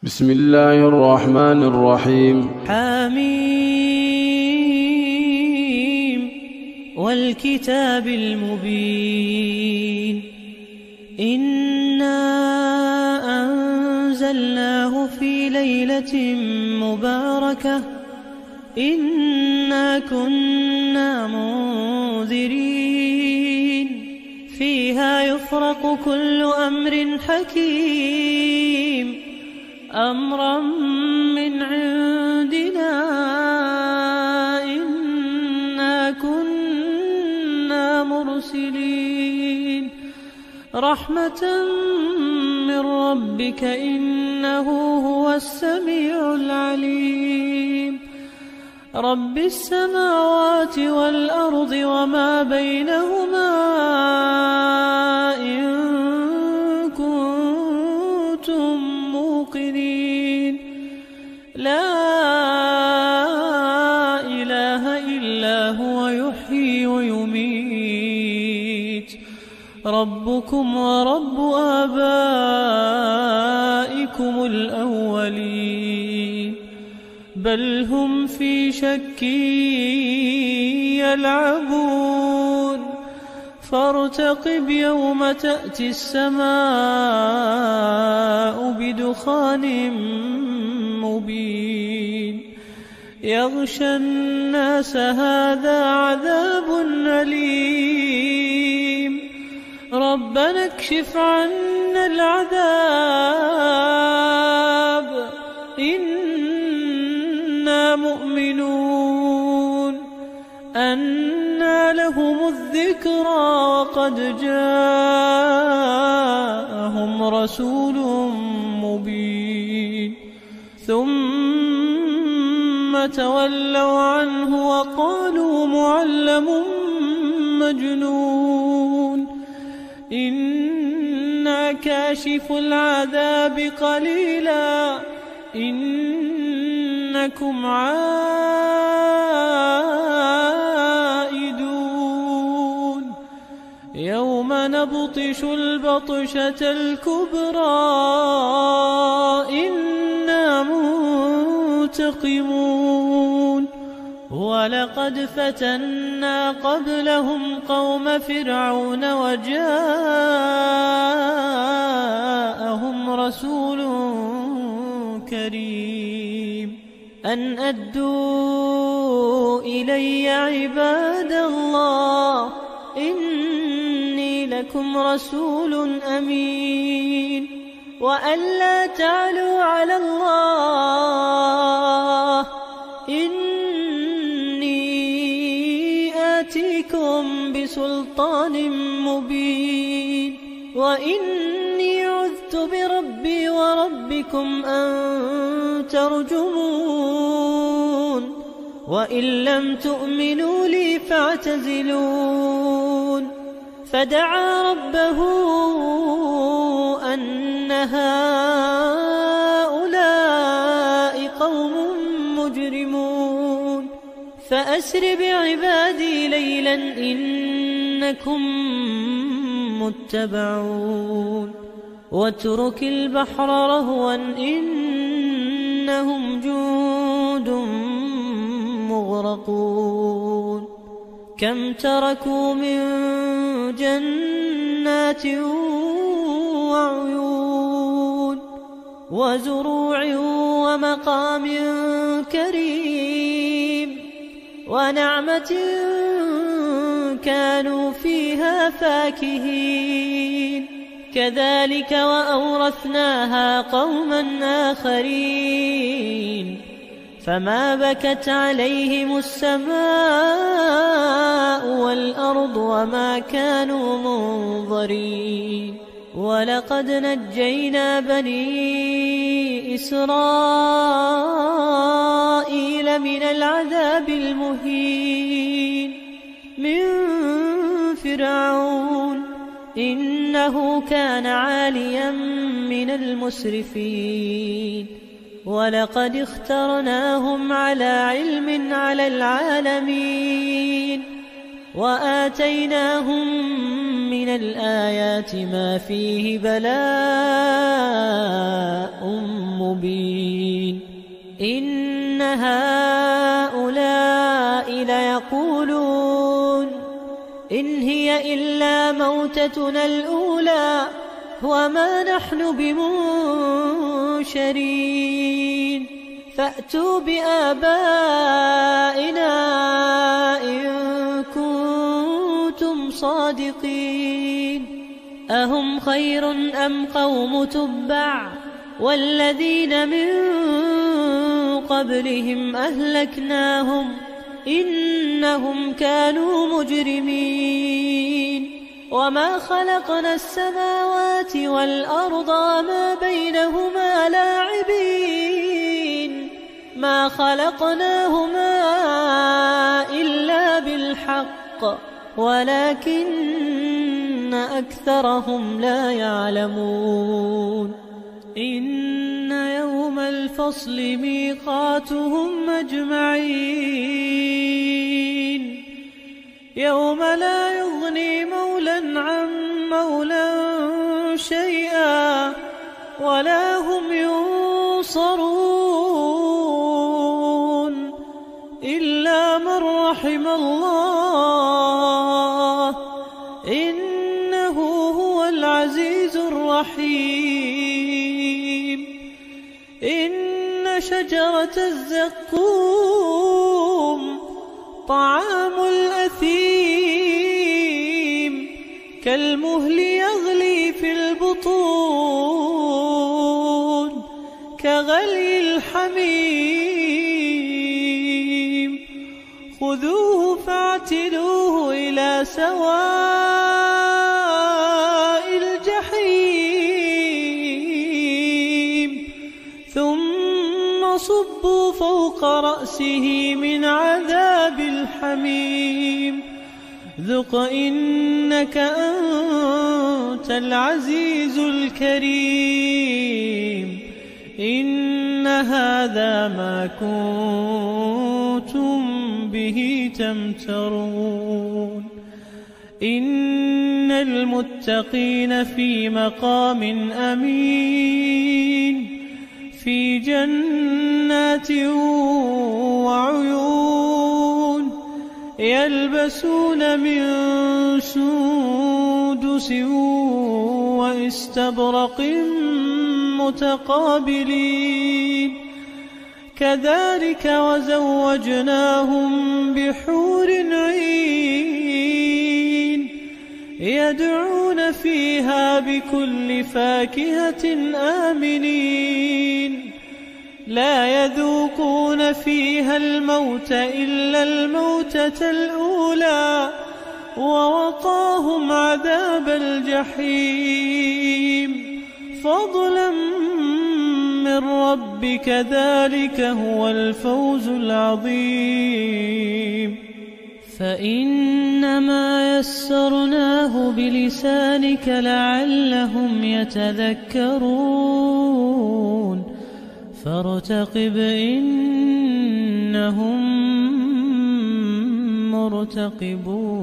بسم الله الرحمن الرحيم. حميم والكتاب المبين. إنا أنزلناه في ليلة مباركة إنا كنا منذرين فيها يفرق كل أمر حكيم أمرا من عندنا إنا كنا مرسلين رحمة من ربك إنه هو السميع العليم رب السماوات والأرض وما بينهما إن كنتم موقنين لا إله إلا هو يحيي ويميت ربكم ورب آبائكم الأولين بل هم في شك يلعبون فارتقب يوم تأتي السماء بدخان مبين يغشى الناس هذا عذاب أليم ربنا اكشف عنا العذاب إنا مؤمنون أنى لهم الذكرى وقد جاءهم رسول مبين ثم تولوا عنه وقالوا معلم مجنون إنا كاشف العذاب قليلا إنكم عائدون يوم نبطش البطشة الكبرى إنا منتقمون ولقد فتنا قبلهم قوم فرعون وجاءهم رسول كريم أن أدوا إلي عباد الله إني لكم رسول أمين وأن لا تعلوا على الله إني آتيكم بسلطان مبين وإني عذت بربي وربكم أن ترجمون وإن لم تؤمنوا لي فاعتزلون فدعا ربه أن هؤلاء قوم مجرمون فأسر بعبادي ليلا إنكم متبعون واترك البحر رهوا إنهم جند مغرقون كم تركوا من جنات وعيون وزروع ومقام كريم ونعمة كانوا فيها فاكهين كذلك وأورثناها قوما آخرين فما بكت عليهم السماء والأرض وما كانوا منظرين ولقد نجينا بني إسرائيل من العذاب المهين من فرعون إنه كان عاليا من المسرفين ولقد اخترناهم على علم على العالمين وآتيناهم من الآيات ما فيه بلاء مبين إن هؤلاء ليقولون إن هي إلا موتتنا الأولى وما نحن بمنشرين فأتوا بآبائنا إن كنتم صادقين أهم خير أم قوم تبع والذين من قبلهم أهلكناهم إنهم كانوا مجرمين وما خلقنا السماوات والأرض وما بينهما لاعبين ما خلقناهما إلا بالحق ولكن أكثرهم لا يعلمون إن يوم الفصل ميقاتهم أجمعين يوم لا يغني مولى عن مولى شيئا ولا هم ينصرون إلا من رحم الله إنه هو العزيز الرحيم إن شجرة الزقوم طعام الأثيم كالمهل يغلي في البطون كغلي الحميم خذوه فاعتلوه إلى سواء الجحيم ثم صبوا فوق رأسه من عذاب الحميم ذق إنك أنت العزيز الكريم إن هذا ما كنتم به تمترون إن المتقين في مقام أمين في جنات وعيون يلبسون من سندس واستبرق متقابلين كذلك وزوجناهم بحور عين يدعون فيها بكل فاكهة آمنين لا يذوقون فيها الموت إلا الموتة الأولى ووقاهم عذاب الجحيم فضلا من ربك ذلك هو الفوز العظيم فإنما يسرناه بلسانك لعلهم يتذكرون فارتقب إنهم مرتقبون